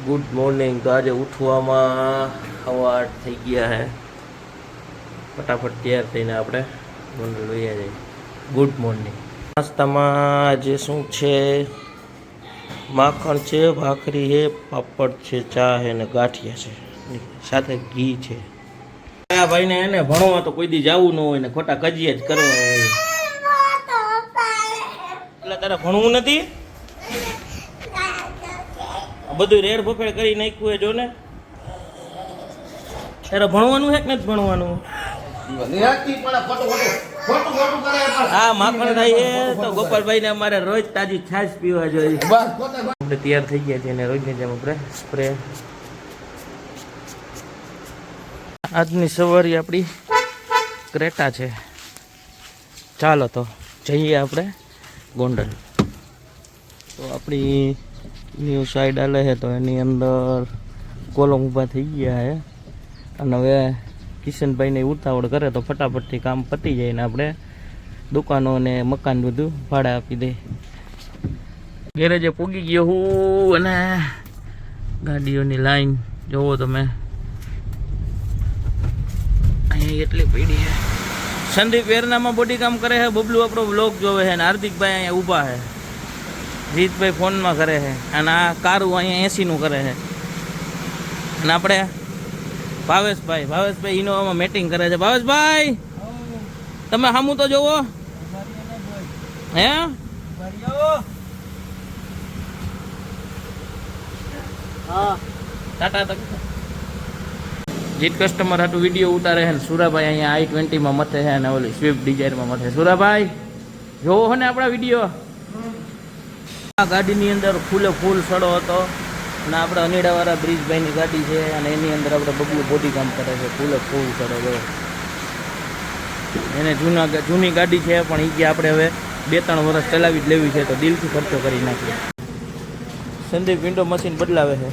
Good morning. તો આજે ઉઠવામાં 8:15 થઈ ગયા છે. ફટાફટ તૈયાર થઈને આપણે ગોંડલ વયા જઈએ. Good morning. નાસ્તામાં આજે શું છે? માખણ છે, ભાખરી છે, પાપડ છે, ચા છે ને ગાંઠિયા છે, સાથે ઘી છે. આ ભાઈને એને ભણવા તો કોઈ દી જવું ન હોય ને ખોટા કજીએ જ કરવા હોય. એટલે તારે ભણવું નથી? બધું રેડ બફેડ કરી નાખ્યું હોય જો ને. તારે ભણવાનું છે કે નથી ભણવાનું? હા માખણ થાય તો ગોપાલભાઈ ને અમારે રોજ તાજી છાશ પીવા જોઈએ. આપણે તૈયાર થઈ ગયા છે ને રોજની જેમ આપણે સ્પ્રે. આજની સવારી આપણી ક્રેટા છે. ચાલો તો જઈએ આપણે ગોંડલ. તો આપણી ન્યૂ સાઈડ આલે છે તો એની અંદર કોલમ ઊભા થઈ ગયા છે અને હવે કિશનભાઈને ઉતાવળ કરે તો ફટાફટથી કામ પતી જાય ને આપણે દુકાનો ને મકાન બધું ભાડા આપી દે. ગેરેજે પૂગી ગયો હું અને ગાડીઓની લાઈન જોવો તમે અહીંયા એટલી પડી છે. સંદીપ વેરનામાં બોડી કામ કરે છે, બબલુ આપણો બ્લોગ જોવે છે અને હાર્દિકભાઈ અહીંયા ઊભા છે, જીતભાઈ ફોનમાં કરે છે અને આ કારું અહીંયા 80નું કરે છે અને આપણે ભાવેશભાઈ ઇનોવામાં મેટિંગ કરે છે. ભાવેશભાઈ તમે સામું તો જોવો હે. ટાટા તક જીત કસ્ટમર હાટું વિડીયો ઉતારે છે ને સુરાભાઈ અહીંયા i20માં મથે છે અને ઓલી સ્વિફ્ટ ડિઝાયરમાં મથે. સુરાભાઈ જોવો હો ને આપણા વિડીયો. આ ગાડીની અંદર ફૂલે ફૂલ સડો હતો અને આપણે અનીડાવાળા બ્રિજભાઈની ગાડી છે અને એની અંદર આપણે બબલું બોડી કામ કરે છે. ફૂલે ફૂલ સડો જો એને જૂની ગાડી છે પણ એ કે આપણે હવે 2-3 વર્ષ ચલાવી જ લેવી છે તો દિલથી ખર્ચો કરી નાખીએ. સંદીપ વિન્ડો મશીન બદલાવે છે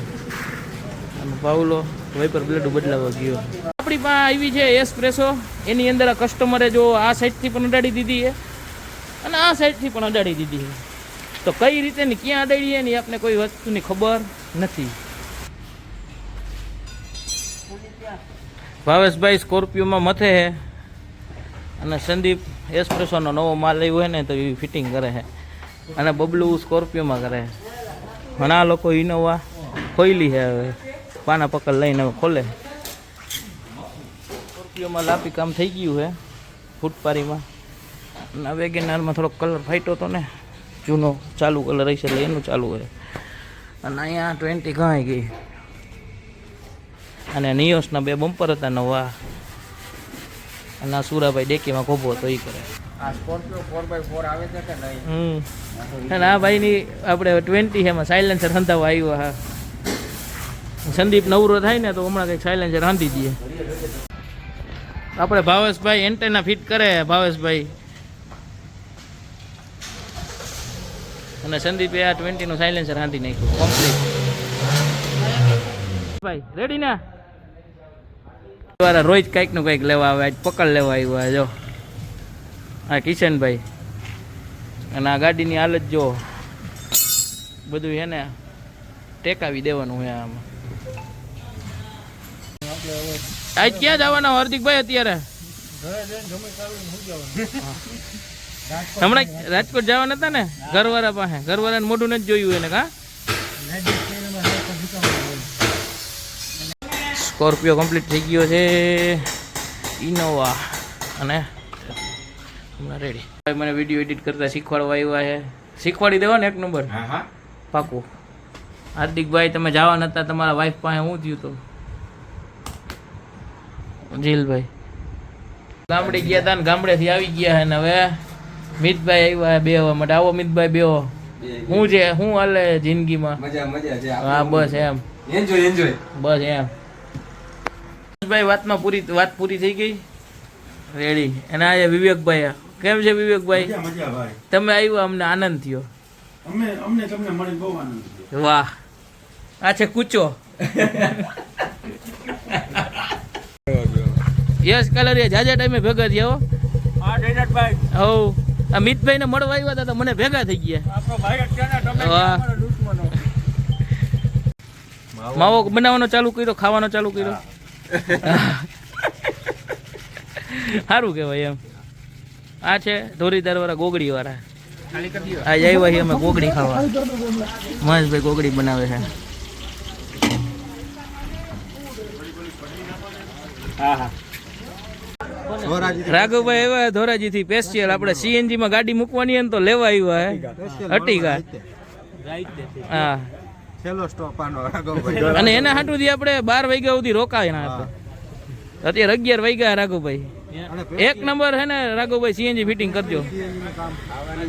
અને પાવલો વાઇપર બ્લેડ બદલાવવા ગયો. આપણી પાસે આવી છે એસ્પ્રેસો. એની અંદર આ કસ્ટમરે જો આ સાઈડથી પણ અડાડી દીધી છે અને આ સાઈડથી પણ અડાડી દીધી છે. તો કઈ રીતે ને ક્યાં અડાડીએ ને આપણે કોઈ વસ્તુની ખબર નથી. ભાવેશભાઈ સ્કોર્પિયોમાં મથે છે અને સંદીપ એસ્પ્રેસોનો નવો માલ આવ્યો હોય ને તો એ ફિટિંગ કરે છે અને બબલુ સ્કોર્પિયોમાં કરે છે અને આ લોકો ઇનોવા ખોઈલી છે હવે પાના પકડ લઈને હવે ખોલે. સ્કોર્પિયોમાં લાપી કામ થઈ ગયું છે ફૂટપારીમાં અને વેગેનારમાં થોડોક કલર ફાટ્યો હતો ને જૂનો ચાલુ કલર હશે એટલે એનું ચાલુ હોય અને અહીંયા 20 ઘાઈ ગઈ અને નિયોસના 2 બમ્પર હતા નવા અને આ સુરાભાઈ ડેકીમાં ખોભો હતો એ કરે. આ સ્કોર્પિયો 4x4 આવે છે કે નહીં? અને આ ભાઈની આપણે 20 એમાં સાયલેન્સર હંધાવા આવ્યો. હા સંદીપ નવરો થાય ને તો હમણાં કંઈક સાયલેન્સર હાંધી દઈએ. આપણે ભાવેશભાઈ એન્ટેના ફિટ કરે ભાવેશભાઈ અને સંદીપે આ 20નું સાયલેન્સર હાંધી નાખ્યું કમ્પ્લીટ. ભાઈ રેડી ને રોજ કંઈકનું કંઈક લેવા આવે. આજ પકડ લેવા આવ્યા જો આ કિશનભાઈ અને આ ગાડીની હાલત જો બધું એને ટેકાવી દેવાનું હોય આમાં. આજ ક્યાં જવાના હાર્દિકભાઈ અત્યારે? હમણાં રાજકોટ જવાના હતા ને ઘરવાળા પાસે. ઘરવાળાને મોઢું નથી જોયું એને કા? સ્કોર્પિયો કમ્પ્લીટ થઈ ગયો છે. ઇનોવા અને હમણાં રેડી. મને વિડીયો એડિટ કરતા શીખવાડવા આવ્યા છે. શીખવાડી દેવા ને 1 નંબર પાકું. હાર્દિકભાઈ તમે જવા નતા તમારા વાઈફ પાસે હું થયું તો જીલભાઈ ગામડે ગયા હતા ને ગામડેથી આવી ગયા છે ને હવે મિતભાઈ આવ્યા બેહવા માટે. આવો મિતભાઈ બેહો. શું છે શું હાલે જિંદગીમાં? હા બસ એમ બસ એમ. ભાઈ વાત પૂરી થઈ ગઈ રેડી. અને આ વિવેકભાઈ કેમ છે વિવેકભાઈ? તમે આવ્યા અમને આનંદ થયો. વાહ આ છે કૂચો. યસ કલર જાજા ટાઈમે ભેગા થયા હો. અમિતભાઈ ને મળવા આવ્યા હતા તો મને ભેગા થઈ ગયા. માવો બનાવવાનો ચાલુ કર્યો, ખાવાનો ચાલુ કર્યો. સારું કહેવાય એમ. આ છે ધોરીદાર વાળા ગોગડી વાળા. ખાલી કરી દો. આ આવ્યા છીએ અમે ગોગડી ખાવા. મહેશભાઈ ગોગડી બનાવે છે. હા હા રાઘવભાઈ આવ્યા ધોરાજી થી સ્પેશિયલ. આપણે સીએનજી માં ગાડી મૂકવાની ને તો લેવા આવ્યા હે અટીકા. હા, છેલ્લો સ્ટોપ આનો રાઘવભાઈ. અને એના હાટુથી આપણે 12 વાગ્યા સુધી રોકાય ના આપણે. અત્યારે 11 વાગ્યા રાઘવભાઈ. એક નંબર હે ને રાઘવભાઈ, સીએનજી ફિટિંગ કરજો.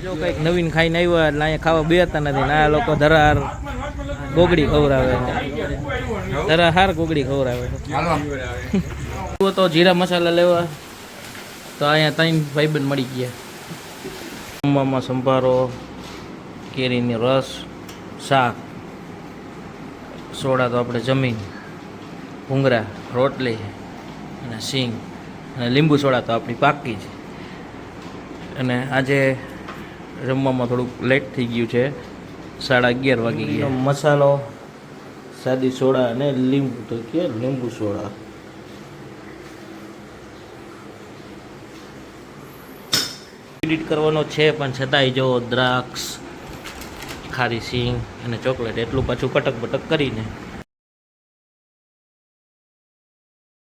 જો કઈક નવીન ખાઈને આવ્યા એટલે અહીંયા ખાવા બેતા નથી ને આ લોકો ધરાર ગોગડી ખવડાવે. ધરાર હાર ગોગડી ખવડાવે. તો જીરા મસાલા લેવા તો અહીંયા 3 ભાઈબંધ મળી ગયા. જમવામાં સંભારો, કેરીની રસ, શાક, સોડા તો આપણે જમીન, ભૂંગળા, રોટલી અને સિંગ અને લીંબુ સોડા તો આપણી પાકી છે. અને આજે જમવામાં થોડુંક લેટ થઈ ગયું છે, 11:30 વાગી ગયા. મસાલો, સાદી સોડા અને લીંબુ તો કે લીંબુ સોડા. એડિટ કરવાનો છે પણ છતાંય જો દ્રાક્ષ, ખારી સિંગ અને ચોકલેટ એટલું પાછું કટક બટક કરીને